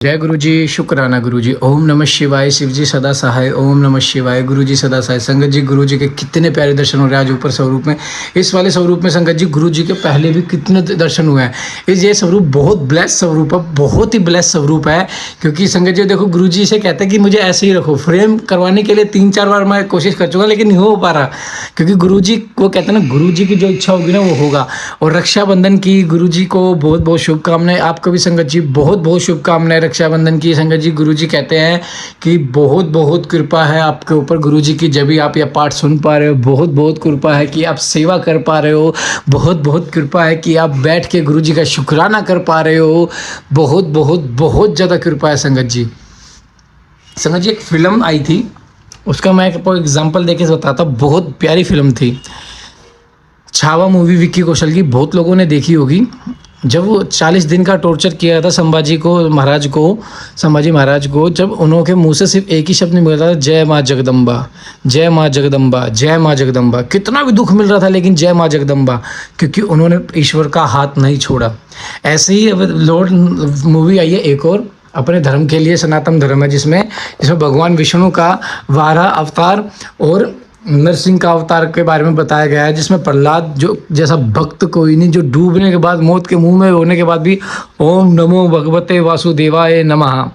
जय गुरु जी, शुक्राना गुरु जी। ओम नमः शिवाय, शिव जी सदा सहाय। ओम नमः शिवाय, गुरु जी सदा सहाय। संगत जी, गुरु जी के कितने प्यारे दर्शन हो रहे हैं आज ऊपर स्वरूप में। इस वाले स्वरूप में संगत जी गुरु जी के पहले भी कितने दर्शन हुए हैं। ये स्वरूप बहुत ब्लेस स्वरूप है, बहुत ही ब्लेस स्वरूप है। क्योंकि संगत जी देखो, गुरु जी से कहते हैं कि मुझे ऐसे ही रखो। फ्रेम करवाने के लिए 3-4 बार मैं कोशिश कर चुका, लेकिन नहीं हो पा रहा। क्योंकि गुरु जी को कहते हैं ना, गुरु जी की जो इच्छा होगी ना वो होगा। और रक्षाबंधन की गुरु जी को बहुत बहुत शुभकामनाएं। आपको भी संगत जी बहुत बहुत शुभकामनाएं रक्षाबंधन की। संगत जी, गुरु जी कहते हैं कि बहुत बहुत कृपा है आपके ऊपर गुरु जी की, जब भी आप यह पाठ सुन पा रहे हो। बहुत बहुत कृपा है कि आप सेवा कर पा रहे हो। बहुत बहुत कृपा है कि आप बैठ के गुरु जी का शुक्राना कर पा रहे हो। बहुत बहुत बहुत ज़्यादा कृपा है संगत जी। संगत जी, एक फिल्म आई थी, उसका मैं आपको एग्जाम्पल देके बताता हूँ। बहुत प्यारी फिल्म थी, छावा मूवी, विक्की कौशल की। बहुत लोगों ने देखी होगी। जब वो 40 दिन का टॉर्चर किया था संभाजी महाराज को, जब उन्होंने मुंह से सिर्फ एक ही शब्द नहीं मिला था, जय माँ जगदम्बा, जय माँ जगदम्बा, जय माँ जगदम्बा। कितना भी दुख मिल रहा था, लेकिन जय माँ जगदम्बा, क्योंकि उन्होंने ईश्वर का हाथ नहीं छोड़ा। ऐसे ही अब लॉर्ड मूवी आई है एक और, अपने धर्म के लिए, सनातन धर्म है, जिसमें भगवान विष्णु का 12 अवतार और नरसिंह का अवतार के बारे में बताया गया है। जिसमें प्रहलाद जो जैसा भक्त कोई नहीं, जो डूबने के बाद, मौत के मुंह में होने के बाद भी ओम नमो भगवते वासुदेवाय नमः,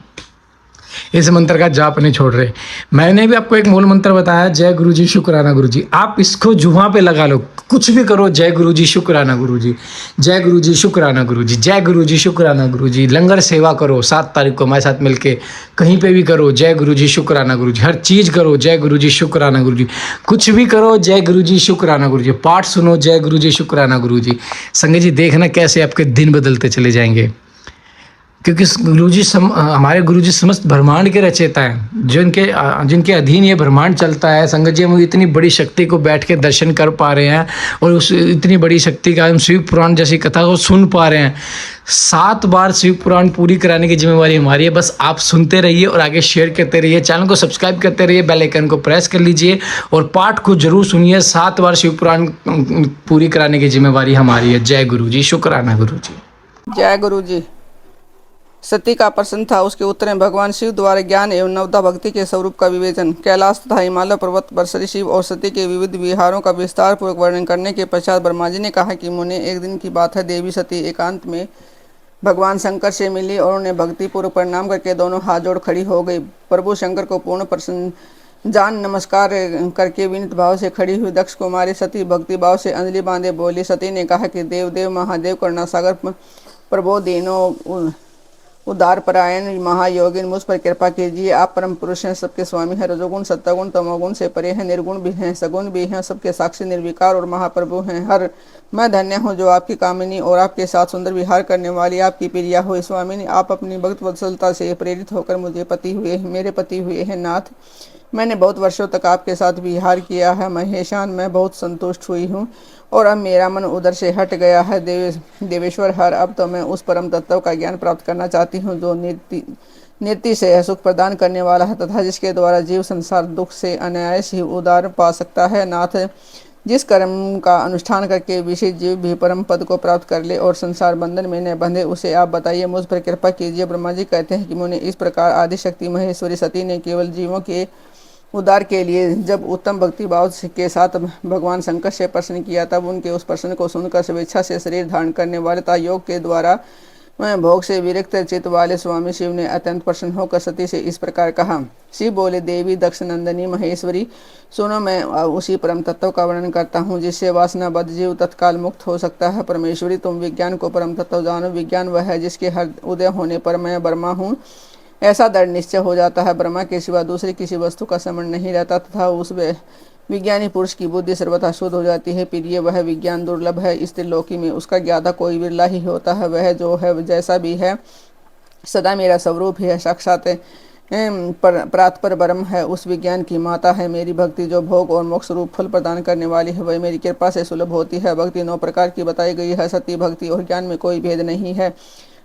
इस मंत्र का जाप नहीं छोड़ रहे। मैंने भी आपको एक मूल मंत्र बताया, जय गुरु जी शुक्राना गुरु जी। आप इसको जुबां पे लगा लो, कुछ भी करो, जय गुरु जी शुक्राना गुरु जी, जय गुरु जी शुक्राना गुरु जी, जय गुरु जी शुक्राना गुरु जी। लंगर सेवा करो 7 तारीख को हमारे साथ मिलके, कहीं पे भी करो, जय गुरु जी शुक्राना गुरु जी। हर चीज़ करो, जय गुरु जी शुक्राना गुरु जी। कुछ भी करो, जय गुरु जी शुक्राना गुरु जी। पाठ सुनो, जय गुरु जी शुक्राना गुरु जी। संगत जी, देखना कैसे आपके दिन बदलते चले जाएंगे। क्योंकि हमारे गुरु जी समस्त ब्रह्मांड के रचयिता हैं, जिनके अधीन ये ब्रह्मांड चलता है। संगत जी, हम इतनी बड़ी शक्ति को बैठ के दर्शन कर पा रहे हैं, और उस इतनी बड़ी शक्ति का हम शिव पुराण जैसी कथा को सुन पा रहे हैं। 7 बार शिव पुराण पूरी कराने की जिम्मेवारी हमारी है। बस आप सुनते रहिए और आगे शेयर करते रहिए, चैनल को सब्सक्राइब करते रहिए, बेल आइकन को प्रेस कर लीजिए, और पाठ को जरूर सुनिए। 7 बार शिव पुराण पूरी कराने की जिम्मेवारी हमारी है। जय गुरु जी, शुक्राना गुरु जी। जय गुरु जी। सती का प्रश्न था, उसके उत्तर में भगवान शिव द्वारा ज्ञान एवं नवता भक्ति के स्वरूप का विवेचन। कैलाश तथा हिमालय पर्वत पर श्री शिव और सती के विविध विहारों का विस्तार पूर्वक वर्णन करने के पश्चात ब्रह्मा जी ने कहा कि मुने, एक दिन की बात है, देवी सती एकांत में भगवान शंकर से मिली और उन्हें भक्ति पूर्वक प्रणाम करके दोनों हाथ जोड़ खड़ी हो गई। प्रभु शंकर को पूर्ण प्रसन्न जान नमस्कार करके विनीत भाव से खड़ी हुई दक्ष कुमारी सती भक्ति भाव से अंजलि बांधे बोली। सती ने कहा कि देव देव महादेव करुणा सागर प्रभो दीनो उदार परायण महायोगिन, मुझ पर कृपा कीजिए। आप परम पुरुष हैं, सबके स्वामी हैं, रजोगुण सत्तागुण तमोगुण से परे हैं, निर्गुण भी हैं, सगुण भी हैं, सबके साक्षी निर्विकार और महाप्रभु हैं। हर मैं धन्य हूँ जो आपकी कामिनी और आपके साथ सुंदर विहार करने वाली आपकी प्रिया हुई। स्वामिनी, आप अपनी भक्त वत्सलता से प्रेरित होकर मेरे पति हुए हैं। नाथ, मैंने बहुत वर्षों तक आपके साथ विहार किया है। महेशान, मैं बहुत संतुष्ट हुई हूँ और अब मेरा मन उधर से हट गया है। देवेश्वर हर, अब तो मैं उस परम तत्व का ज्ञान प्राप्त करना चाहती हूँ जो नित्य से सुख प्रदान करने वाला है तथा जिसके द्वारा जीव संसार दुख से अनायास ही उदार पा सकता है। नाथ, जिस कर्म का अनुष्ठान करके विशेष जीव भी परम पद को प्राप्त कर ले और संसार बंधन में न बंधे, उसे आप बताइए, मुझ पर कृपा कीजिए। ब्रह्मा जी कहते हैं कि मुने, इस प्रकार आदिशक्ति महेश्वरी सती ने केवल जीवों के उद्धार के लिए जब उत्तम भक्ति भाव के साथ भगवान शंकर से प्रश्न किया, तब उनके उस प्रश्न को सुनकर स्वेच्छा से शरीर धारण करने वाले तथा योग के द्वारा भोग से विरक्त चित्त वाले स्वामी शिव ने अत्यंत प्रसन्न होकर सती से इस प्रकार कहा। शिव बोले, देवी दक्ष नंदनी महेश्वरी, सुनो, मैं उसी परम तत्व का वर्णन करता हूँ जिससे वासनाबद्ध जीव तत्काल मुक्त हो सकता है। परमेश्वरी, तुम विज्ञान को परम तत्व जानो। विज्ञान वह है जिसके हर उदय होने पर मैं ब्रह्मा हूँ ऐसा दृढ़ निश्चय हो जाता है। ब्रह्मा के सिवा दूसरी किसी वस्तु का स्मरण नहीं रहता तथा उस विज्ञानी पुरुष की बुद्धि सर्वथा शुद्ध हो जाती है। प्रिय, वह विज्ञान दुर्लभ है, इस त्रिलोकी में उसका ज्ञाता कोई बिरला ही होता है। वह जो है जैसा भी है सदा मेरा स्वरूप ही है, साक्षात परात्पर ब्रह्म है, उस विज्ञान की माता है। मेरी भक्ति जो भोग और मोक्ष रूप फल प्रदान करने वाली है, वह मेरी कृपा से सुलभ होती है। भक्ति 9 प्रकार की बताई गई है। सती भक्ति और ज्ञान में कोई भेद नहीं है।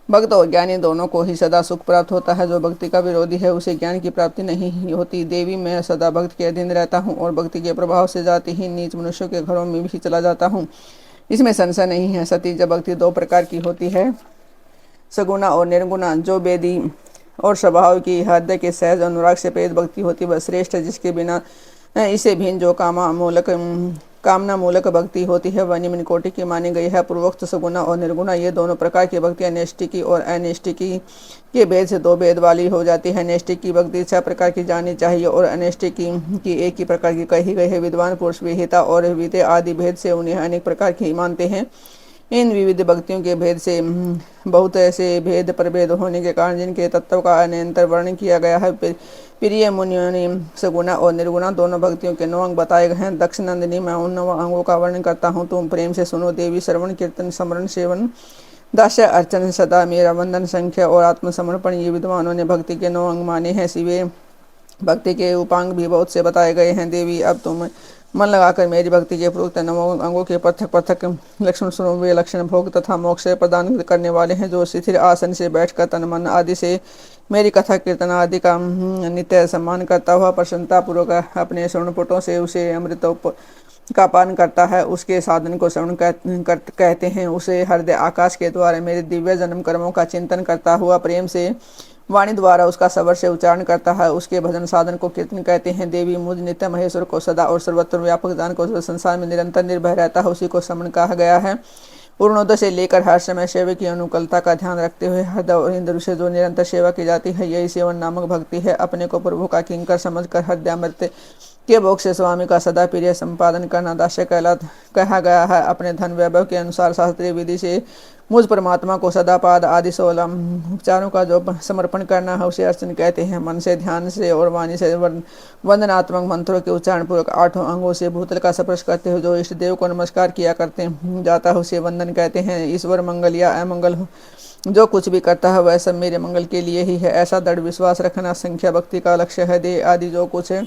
भक्त और ज्ञानी दोनों को ही सदा सुख प्राप्त होता है। जो भक्ति का विरोधी है उसे ज्ञान की प्राप्ति नहीं होती। देवी, मैं सदा भक्त के अधीन रहता हूँ और भक्ति के प्रभाव से जाति ही नीच मनुष्यों के घरों में भी चला जाता हूँ, इसमें संशय नहीं है। सती, जब भक्ति 2 प्रकार की होती है, सगुणा और निर्गुणा, जो वेदी और स्वभाव की हृदय के सहज अनुराग से प्रेरित भक्ति होती वह श्रेष्ठ है, जिसके बिना इसे भिन्न जो कामना मूलक भक्ति होती है वह निम्न कोटि की मानी गई है। पूर्वोक्त सगुना और निर्गुणा ये दोनों प्रकार की भक्ति नैष्ठिकी और अनैष्ठिकी के भेद से दो भेद वाली हो जाती है। नैष्ठिक की भक्ति 6 प्रकार की जानी चाहिए और अनैष्ठिकी की एक ही प्रकार की कही गई है। विद्वान पुरुष विहिता और विदे आदि भेद से उन्हें अनेक प्रकार की मानते हैं। इन विविध भक्तियों के भेद से बहुत ऐसे भेद प्रभेद होने के कारण जिनके तत्व का अनंतर वर्णन किया गया है। प्रिय मुनियों ने सगुणा और निर्गुणा दोनों भक्तियों के 9 अंग बताए गए हैं। दक्ष नंदिनी, मैं उन 9 अंगों का वर्णन करता हूँ, तुम प्रेम से सुनो। देवी श्रवण, कीर्तन, स्मरण, सेवन, दास्य, अर्चन, सदा मेरा वंदन, संख्या और आत्मसमर्पण ये विद्वानों ने भक्ति के 9 अंग माने हैं। शिवे भक्ति के उपांग भी बहुत से बताए गए हैं। देवी अब तुम मन लगाकर मेरी भक्ति के पूर्वक 9 अंगों के पृथक पृथक लक्षण सुनो। वे लक्षण भोग तथा मोक्ष प्रदान करने वाले हैं। जो स्थिर आसन से बैठकर तन मन आदि से मेरी कथा कीर्तन आदि का नित्य सम्मान करता हुआ प्रसन्नता पूर्वक अपने स्वर्णपुटों से उसे अमृत का पान करता है, उसके साधन को श्रवण कहते हैं। उसे हृदय आकाश के द्वारा मेरे दिव्य जन्म कर्मों का चिंतन करता हुआ प्रेम से वाणी द्वारा उसका सबर से उच्चारण करता है, उसके भजन साधन को कीर्तन कहते हैं। देवी मुझ नित्य महेश्वर को सदा और सर्वत्र व्यापक जान को संसार में निरंतर निर्भय रहता है, उसी को समन कहा गया है। पूर्णोदय से लेकर हर समय सेवा की अनुकूलता का ध्यान रखते हुए हृदय और इंद्र से जो निरंतर सेवा की जाती है, यही सेवन नामक भक्ति है। अपने को प्रभु का किंकर समझकर हृदयामृत के भोग से स्वामी का सदा प्रिय संपादन करना दास्य कहा गया है। अपने धन वैभव के अनुसार शास्त्रीय विधि से मुझ परमात्मा को सदापाद आदि 16 उपचारों का जो समर्पण करना है उसे अर्चन कहते हैं। मन से, ध्यान से और वाणी से वंदनात्मक मंत्रों के उच्चारण पूर्वक 8 अंगों से भूतल का स्पर्श करते हुए जो इष्ट देव को नमस्कार किया करते जाता है उसे वंदन कहते हैं। ईश्वर मंगल या अमंगल जो कुछ भी करता है वह सब मेरे मंगल के लिए ही है, ऐसा दृढ़ विश्वास रखना संख्या भक्ति का लक्ष्य है। देह आदि जो कुछ है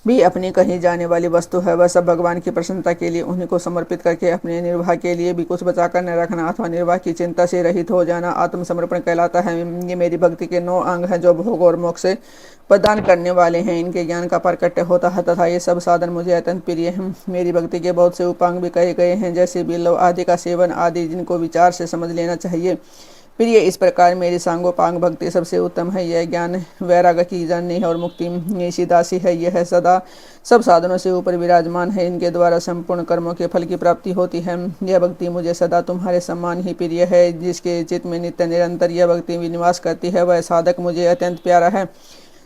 भी अपनी कही जाने वाली वस्तु है वह सब भगवान की प्रसन्नता के लिए उन्हीं को समर्पित करके अपने निर्वाह के लिए भी कुछ बचाकर न रखना अथवा निर्वाह की चिंता से रहित हो जाना आत्मसमर्पण कहलाता है। ये मेरी भक्ति के 9 अंग हैं जो भोग और मोक्ष प्रदान करने वाले हैं। इनके ज्ञान का प्रकट्य होता है तथा ये सब साधन मुझे अत्यंत प्रिय हैं। मेरी भक्ति के बहुत से उपांग भी कहे गए हैं, जैसे बिल्व आदि का सेवन आदि, जिनको विचार से समझ लेना चाहिए। प्रिय इस प्रकार मेरी सांगोपांग भक्ति सबसे उत्तम है। यह ज्ञान वैराग्य की जाननी है और मुक्ति ऐसी दासी है। यह सदा सब साधनों से ऊपर विराजमान है। इनके द्वारा संपूर्ण कर्मों के फल की प्राप्ति होती है। यह भक्ति मुझे सदा तुम्हारे सम्मान ही प्रिय है। जिसके चित्त में नित्य निरंतर यह भक्ति विनिवास करती है वह साधक मुझे अत्यंत प्यारा है।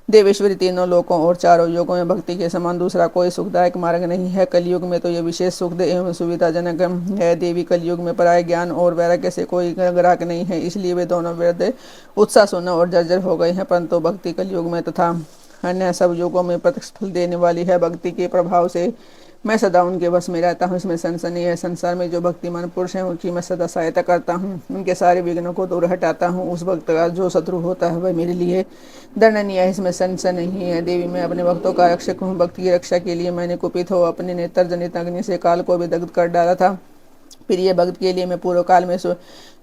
देवेश्वरी तीनों लोकों और चारों युगों में भक्ति के समान दूसरा कोई सुखदायक मार्ग नहीं है। कलयुग में तो यह विशेष सुखद एवं सुविधाजनक है। देवी कलयुग में पराय ज्ञान और वैराग्य से कोई ग्राहक नहीं है, इसलिए वे दोनों वृद्ध उत्साह सुना और जर्जर हो गए हैं। परंतु भक्ति कलयुग में तथा अन्य सब युगों में प्रत्यक्ष फल देने वाली है। भक्ति के प्रभाव से मैं सदा उनके वश में रहता हूँ, इसमें संशय नहीं है। संसार में जो भक्तिमान पुरुष हैं उनकी मैं सदा सहायता करता हूँ, उनके सारे विघ्नों को दूर हटाता हूँ। उस भक्त का जो शत्रु होता है वह मेरे लिए दंडनीय है, इसमें संशय नहीं है। देवी मैं अपने भक्तों का रक्षक हूँ। भक्ति की रक्षा के लिए मैंने कुपित हो अपने नेत्र जनित अग्नि से काल को भी दग्ध कर डाला था। प्रिय भक्त के लिए मैं पूर्व काल में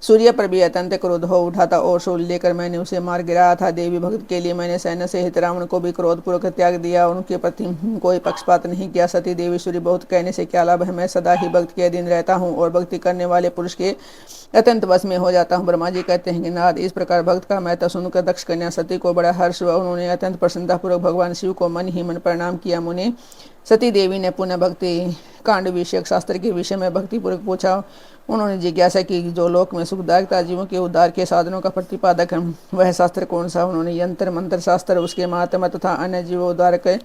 सूर्य पर भी अत्यंत क्रोध हो उठा था और शूल लेकर मैंने उसे मार गिराया था। देवी भक्त के लिए मैंने सैन्य सहित रावण को भी क्रोधपूर्वक त्याग दिया, उनके प्रति कोई पक्षपात नहीं किया। सती देवीश्वरी बहुत कहने से क्या लाभ है, मैं सदा ही भक्त के अधीन रहता हूँ और भक्ति करने वाले पुरुष के अत्यंत वश में हो जाता हूँ। ब्रह्मा जी कहते हैं कि नारद इस प्रकार भक्त का महत्व सुनकर दक्ष कन्या सती को बड़ा हर्ष हुआ। उन्होंने अत्यंत प्रसन्नतापूर्वक भगवान शिव को मन ही मन प्रणाम किया। मुनि सती देवी ने पुनः भक्ति कांड विषयक शास्त्र के विषय में भक्तिपूर्वक पूछा। उन्होंने जिज्ञासा की जो लोक में सुखदायकता जीवों के उद्धार के साधनों का प्रतिपादक है वह शास्त्र कौन सा। उन्होंने यंत्र मंत्र शास्त्र, उसके महात्मा तथा अन्य जीव उद्धार के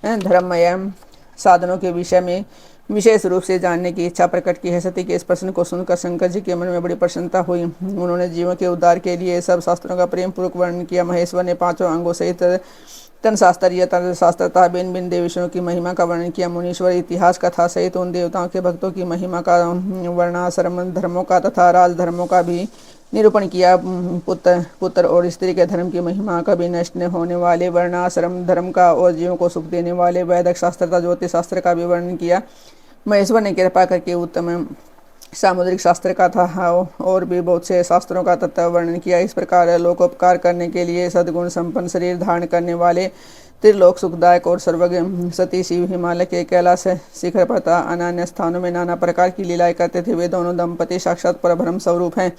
धर्ममय साधनों के विषय में विशेष रूप से जानने की इच्छा प्रकट की है। सती के इस प्रश्न को सुनकर शंकर जी के मन में बड़ी प्रसन्नता हुई। उन्होंने जीवों के उद्धार के लिए सब शास्त्रों का प्रेम पूर्वक वर्णन किया। महेश्वर ने 5 अंगों सहित तन शास्त्र या तंत्र शास्त्र तथा भिन्न भिन्न देवेश्वरों की महिमा का वर्णन किया। मुनीश्वर इतिहास कथा सहित उन देवताओं के भक्तों की महिमा का वर्णाश्रम धर्मों का तथा राजधर्मों का भी निरूपण किया। पुत्र और स्त्री के धर्म की महिमा कभी नष्ट न होने वाले वर्णाश्रम धर्म का और जीवों को सुख देने वाले वैदिक शास्त्र तथा ज्योतिष शास्त्र का भी वर्णन किया। महेश्वर ने कृपा करके उत्तम सामुद्रिक शास्त्र का था और भी बहुत से शास्त्रों का तत्व वर्णन किया। इस प्रकार लोकोपकार करने के लिए सद्गुण संपन्न शरीर धारण करने वाले त्रिलोक सुखदायक और सर्वज्ञ सती शिव हिमालय के कैलाश शिखर पर अन्य स्थानों में नाना प्रकार की लीलाएं करते थे। वे दोनों दंपति साक्षात परब्रह्म स्वरूप हैं।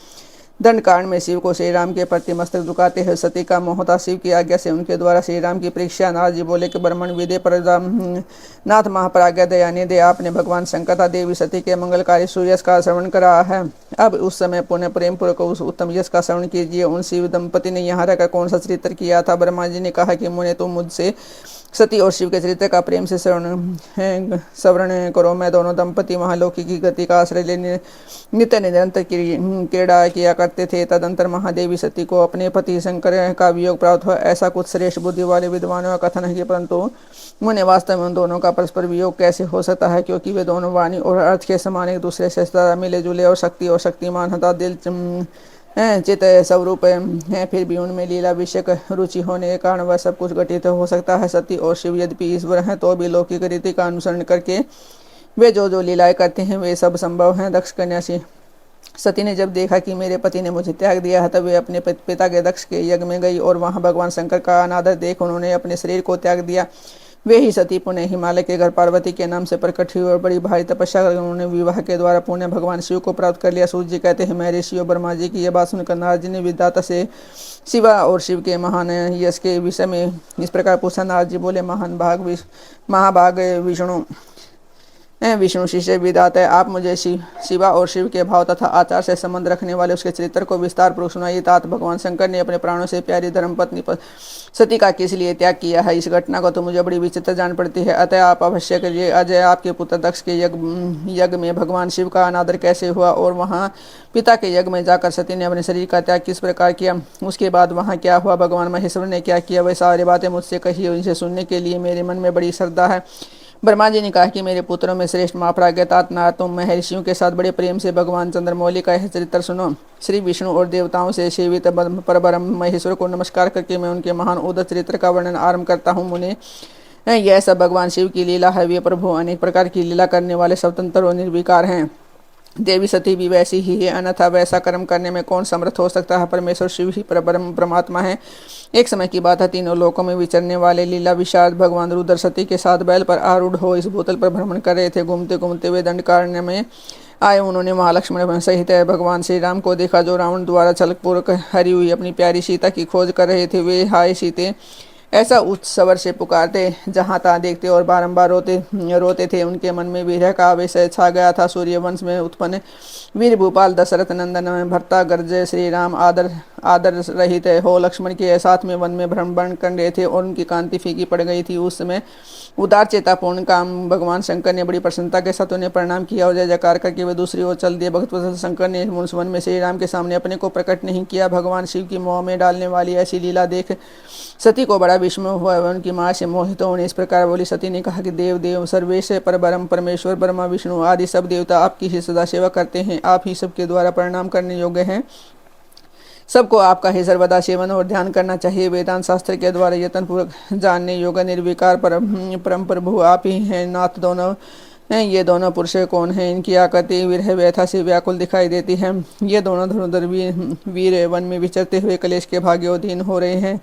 दंडकांड में शिव को श्री राम के प्रति मस्तक झुकाते हुए सती का मोह था। शिव की आज्ञा से उनके द्वारा श्री राम की परीक्षा। नारद जी बोले कि ब्रह्मण विदे पर नाथ महाप्राज्ञा दयानिधि आपने भगवान शंकर तथा देवी सती के मंगलकारी सूर्यस का श्रवण करा है। अब उस समय पुण्य प्रेम पूर्वक उस उत्तम यश का श्रवण कीजिए। उन शिव दंपति ने यहाँ रहकर कौन सा चरित्र किया था। ब्रह्मा जी ने कहा कि मुने तुम मुझसे सती और शिव के चरित्र का प्रेम से श्रवण करो। मैं दोनों दंपति महालोकी की गति का आश्रय लेने नित्य निरंतर क्रीड़ा किया करते थे। तदंतर महादेवी सती को अपने पति शंकर का वियोग प्राप्त हुआ। ऐसा कुछ श्रेष्ठ बुद्धि वाले विद्वानों का कथन है, परंतु मुने वास्तव में उन दोनों का परस्पर वियोग कैसे हो सकता है, क्योंकि वे दोनों वाणी और अर्थ के समान एक दूसरे से मिले जुले और शक्ति और शक्तिमान हता दिल चित स्वरूप है। फिर भी उनमें लीला विषयक रुचि होने के कारण वह सब कुछ घटित हो सकता है। सती और शिव यद्यपि ईश्वर हैं तो भी लौकिक रीति का अनुसरण करके वे जो जो लीलाएं करते हैं वे सब संभव हैं। दक्ष कन्या से सती ने जब देखा कि मेरे पति ने मुझे त्याग दिया है, तब वे अपने पिता के दक्ष के यज्ञ में गई और वहां भगवान शंकर का अनादर देख उन्होंने अपने शरीर को त्याग दिया। वे ही सती पुण्य हिमालय के घर पार्वती के नाम से प्रकट हुई और बड़ी भारी तपस्या कर उन्होंने विवाह के द्वारा पुण्य भगवान शिव को प्राप्त कर लिया। सूर्य जी कहते हैं, मैं ऋषि और ब्रह्मा जी की यह बात सुनकर नारद जी ने विधाता से शिवा और शिव के महान यश के विषय में इस प्रकार पूछा। नारद जी बोले, महाभाग विष्णु शिष्य विधात है, आप मुझे शिवा और शिव के भाव तथा आचार से संबंध रखने वाले उसके चरित्र को विस्तार पूर्वक सुनाइए। तात भगवान शंकर ने अपने प्राणों से प्यारी धर्मपत्नी सती का किस लिए त्याग किया है, इस घटना को तो मुझे बड़ी विचित्र जान पड़ती है। अतः आप अवश्य करिए, अजय आपके पुत्र दक्ष के यज्ञ में भगवान शिव का अनादर कैसे हुआ और वहाँ पिता के यज्ञ में जाकर सती ने अपने शरीर का त्याग किस प्रकार किया, उसके बाद वहाँ क्या हुआ, भगवान महेश्वर ने क्या किया, वह सारी बातें मुझसे कही। इनसे सुनने के लिए मेरे मन में बड़ी श्रद्धा है। ब्रह्मा जी ने कहा कि मेरे पुत्रों में श्रेष्ठ महाप्राज्ञतात नारद, तुम महर्षियों के साथ बड़े प्रेम से भगवान चंद्रमौली का यह चरित्र सुनो। श्री विष्णु और देवताओं से सेवित परब्रह्म महेश्वर को नमस्कार करके मैं उनके महान उदर चरित्र का वर्णन आरंभ करता हूँ। मुने, यह सब भगवान शिव की लीला है। वे प्रभु अनेक प्रकार की लीला करने वाले स्वतंत्र और निर्विकार हैं। देवी सती भी वैसी ही है, अन्यथा वैसा कर्म करने में कौन समर्थ हो सकता है। परमेश्वर शिव ही परब्रह्म परमात्मा है। एक समय की बात है, तीनों लोकों में विचरने वाले लीला विशारद भगवान रुद्र सती के साथ बैल पर आरूढ़ हो इस भूतल पर भ्रमण कर रहे थे। घूमते घूमते वे दंडकारण्य में आए। उन्होंने महालक्ष्मण सहित भगवान श्री राम को देखा, जो रावण द्वारा छलकपूर्वक हरी हुई अपनी प्यारी सीता की खोज कर रहे थे। वे हाय सीते ऐसा उच्च स्वर से पुकारते, जहाँ तहाँ देखते और बारंबार रोते थे। उनके मन में विरह का आवेश छा गया था। सूर्यवंश में उत्पन्न वीर भूपाल दशरथ नंदन भरता गर्जय श्री राम आदर रहित हो लक्ष्मण के साथ में वन में भ्रमण कर रहे थे और उनकी कांति फीकी पड़ गई थी। उस समय उदार चेतापूर्ण काम भगवान शंकर ने बड़ी प्रसन्नता के साथ उन्हें प्रणाम किया और जय जयकार करके वे दूसरी ओर चल दिए। भक्तवत्सल शंकर ने उस वन में श्री राम के सामने अपने को प्रकट नहीं किया। भगवान शिव की मोह में डालने वाली ऐसी लीला देख सती को बड़ा विस्मय हुआ। उनकी माँ से मोहित होने इस प्रकार बोली। सती ने कहा कि देव सर्वेश परब्रह्म परमेश्वर ब्रह्मा विष्णु आदि सब देवता आपकी ही सदा सेवा करते हैं। आप ही सबके द्वारा प्रणाम करने योग्य हैं। सबको आपका ही सर्वदा सेवन और ध्यान करना चाहिए। वेदांत शास्त्र के द्वारा यत्न पूर्वक जानने योग्य निर्विकार परम प्रभु आप ही हैं। नाथ दोनों ये दोनों पुरुष कौन हैं, इनकी आकृति विरह व्यथा से व्याकुल दिखाई देती है। ये दोनों धनुधर वीर वन में विचरते हुए कलेश के भाग्योधीन हो रहे हैं।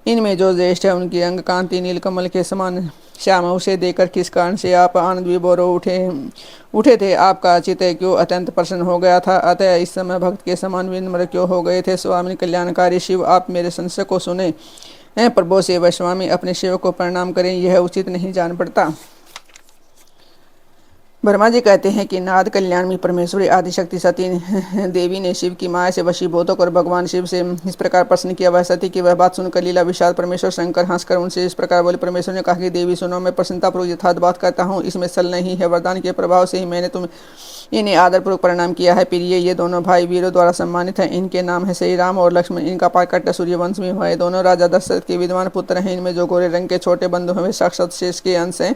इनमें जो ज्येष्ठ है उनकी अंग कांति नीलकमल के समान श्याम, उसे देखकर किस कारण से आप आनंद विभोर उठे थे। आपका चित्त क्यों अत्यंत प्रसन्न हो गया था। अतः इस समय भक्त के समान विनम्र क्यों हो गए थे। स्वामी कल्याणकारी शिव, आप मेरे संशय को सुने। प्रभु से वह स्वामी अपने शिव को प्रणाम करें, यह उचित नहीं जान पड़ता। ब्रह्मा जी कहते हैं कि नाद कल्याण में परमेश्वरी आदिशक्ति सती देवी ने शिव की माया से वशीभूत होकर भगवान शिव से इस प्रकार प्रश्न किया। वह सती की वह बात सुनकर लीला विशाल परमेश्वर शंकर हंसकर उनसे इस प्रकार बोले। परमेश्वर ने कहा कि देवी सुनो, मैं प्रसन्नतापूर्वक यथार्थ बात करता हूँ, इसमें सल नहीं है। वरदान के प्रभाव से ही मैंने इन्हें आदरपूर्वक प्रणाम किया है। प्रिय, ये दोनों भाई वीरों द्वारा सम्मानित हैं। इनके नाम है श्री राम और लक्ष्मण। इनका प्राकट्य सूर्यवंश में हुआ है। दोनों राजा दशरथ के विद्वान पुत्र हैं। इनमें जो गोरे रंग के छोटे बंधु हैं वे साक्षात शेष के अंश हैं।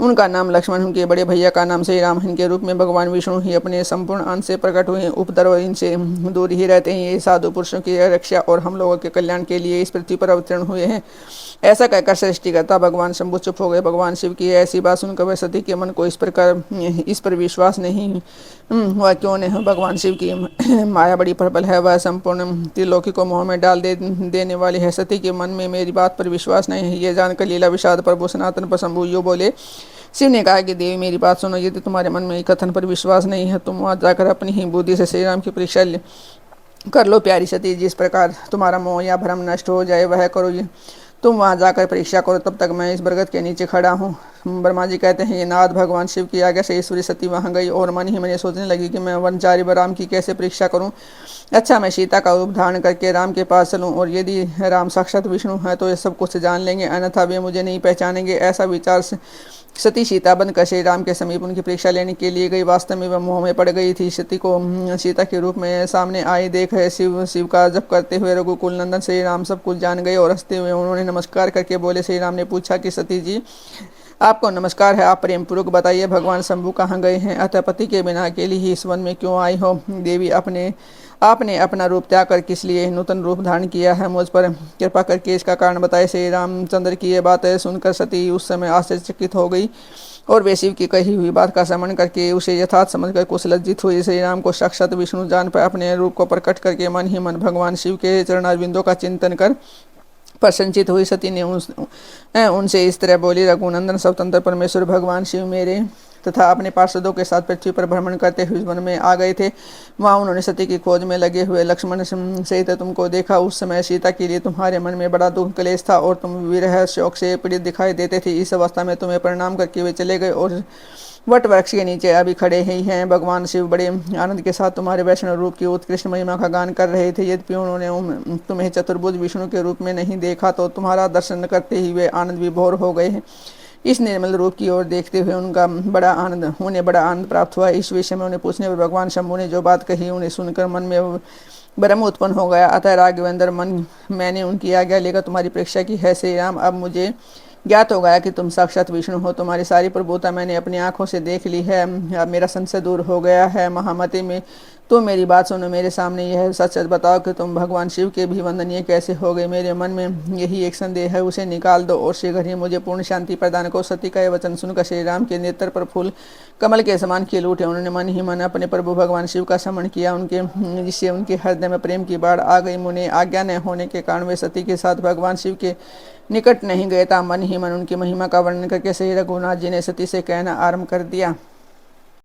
उनका नाम लक्ष्मण, उनके बड़े भैया का नाम श्री राम। इनके रूप में भगवान विष्णु ही अपने संपूर्ण अंश से प्रकट हुए हैं। उपद्रव इनसे दूर ही रहते हैं। ये साधु पुरुषों की रक्षा और हम लोगों के कल्याण के लिए इस पृथ्वी पर अवतरण हुए हैं। ऐसा कहकर सृष्टिकर्ता भगवान शंभु चुप हो गए। भगवान शिव की ऐसी बात सुनकर वह सती के मन को इस पर विश्वास नहीं हुआ। क्यों नहीं? भगवान शिव की माया बड़ी प्रबल है। वह संपूर्ण त्रिलोकी को मोह में डाल देने वाली है। सती के मन में मेरी बात पर विश्वास नहीं है। ये जानकर लीला विषाद प्रभु सनातन पर शंभु यो बोले। शिव ने कहा कि देवी मेरी बात सुनो, यदि तुम्हारे मन में कथन पर विश्वास नहीं है तुम वहाँ जाकर अपनी ही बुद्धि से श्री राम की परीक्षा कर लो प्यारी सती, जिस प्रकार तुम्हारा मोह या भ्रम नष्ट हो जाए वह करो ये। तुम वहां जाकर परीक्षा करो, तब तक मैं इस बरगद के नीचे खड़ा हूँ। ब्रह्मा जी कहते हैं ये नाथ भगवान शिव की आज्ञा से ईश्वरी सती वहां गई और मन ही मन ये सोचने लगी कि मैं वनचारी राम की कैसे परीक्षा करूं। अच्छा, मैं सीता का रूप धारण करके राम के पास चलूं और यदि राम साक्षात विष्णु है तो ये सब कुछ जान लेंगे, अन्यथा वे मुझे नहीं पहचानेंगे। ऐसा विचार से सती सीता बनकर श्री राम के समीप उनकी परीक्षा लेने के लिए गई। वास्तव में वह मोह में पड़ गई थी। सती को सीता के रूप में सामने आई देख है शिव शिव का जप करते हुए रघुकुल नंदन श्री राम सब कुछ जान गए और हंसते हुए उन्होंने नमस्कार करके बोले। श्री राम ने पूछा कि सती जी, आपको नमस्कार है, आप प्रेम पूर्वक बताइए भगवान शंभु कहाँ गए हैं? अतः पति के बिना अकेली ही इस वन में क्यों आई हो? देवी, आपने अपना रूप त्याग कर किस लिए नूतन रूप धारण किया है? मुझ पर कृपा करके इसका कारण बताए। श्री रामचंद्र की यह बात सुनकर सती उस समय आश्चर्यचकित हो गई और वे शिव की कही हुई बात का स्मरण करके उसे यथार्थ समझकर कुछ लज्जित हुई। श्री राम को साक्षात विष्णु जान पर अपने रूप को प्रकट करके मन ही मन भगवान शिव के चरणारविंदों का चिंतन कर प्रसन्नचित हुई। सती ने उनसे इस तरह बोली, रघुनंदन स्वतंत्र परमेश्वर भगवान शिव मेरे तथा अपने पार्षदों के साथ पृथ्वी पर भ्रमण करते हुए वन में आ गए थे। वहां उन्होंने सती की खोज में लगे हुए लक्ष्मण सहित तुमको देखा। उस समय सीता के लिए तुम्हारे मन में बड़ा दुख क्लेश था और तुम विरह शोक से पीड़ित दिखाई देते थे। इस अवस्था में तुम्हें प्रणाम करके वे चले गए और वट वृक्ष के नीचे अभी खड़े ही हैं। भगवान शिव बड़े आनंद के साथ तुम्हारे वैष्णव रूप की उत्कृष्ट महिमा का गान कर रहे थे। यद्यपि उन्होंने तुम्हें चतुर्भुज विष्णु के रूप में नहीं देखा तो तुम्हारा दर्शन करते ही वे आनंद विभोर हो गए हैं। इस निर्मल रूप की ओर देखते हुए उन्हें बड़ा आनंद प्राप्त हुआ। इस विषय में उन्हें पूछने पर भगवान शंभु ने जो बात कही उन्हें सुनकर मन में भ्रम उत्पन्न हो गया। अतः राघवेंद्र, मैंने उनकी आज्ञा लेकर तुम्हारी परीक्षा की है। श्री राम, अब मुझे ज्ञात हो गया कि तुम साक्षात विष्णु हो। तुम्हारी सारी प्रभुता मैंने अपनी आंखों से देख ली है। अब मेरा संशय दूर हो गया है। महामती में तुम मेरी बात सुनो, मेरे सामने यह सच सच बताओ कि तुम भगवान शिव के भी वंदनीय कैसे हो गए? मेरे मन में यही एक संदेह है, उसे निकाल दो और शीघ्र ही मुझे पूर्ण शांति प्रदान करो। सती का यह वचन सुनकर श्री राम के नेत्र पर फूल कमल के समान खिल उठे। उन्होंने मन ही मन अपने प्रभु भगवान शिव का स्मरण किया, जिससे उनके हृदय में प्रेम की बाढ़ आ गई। मुने आज्ञा न होने के कारण वे सती के साथ भगवान शिव के निकट नहीं गए था। मन ही मन उनकी महिमा का वर्णन करके श्री रघुनाथ जी ने सती से कहना आरंभ कर दिया।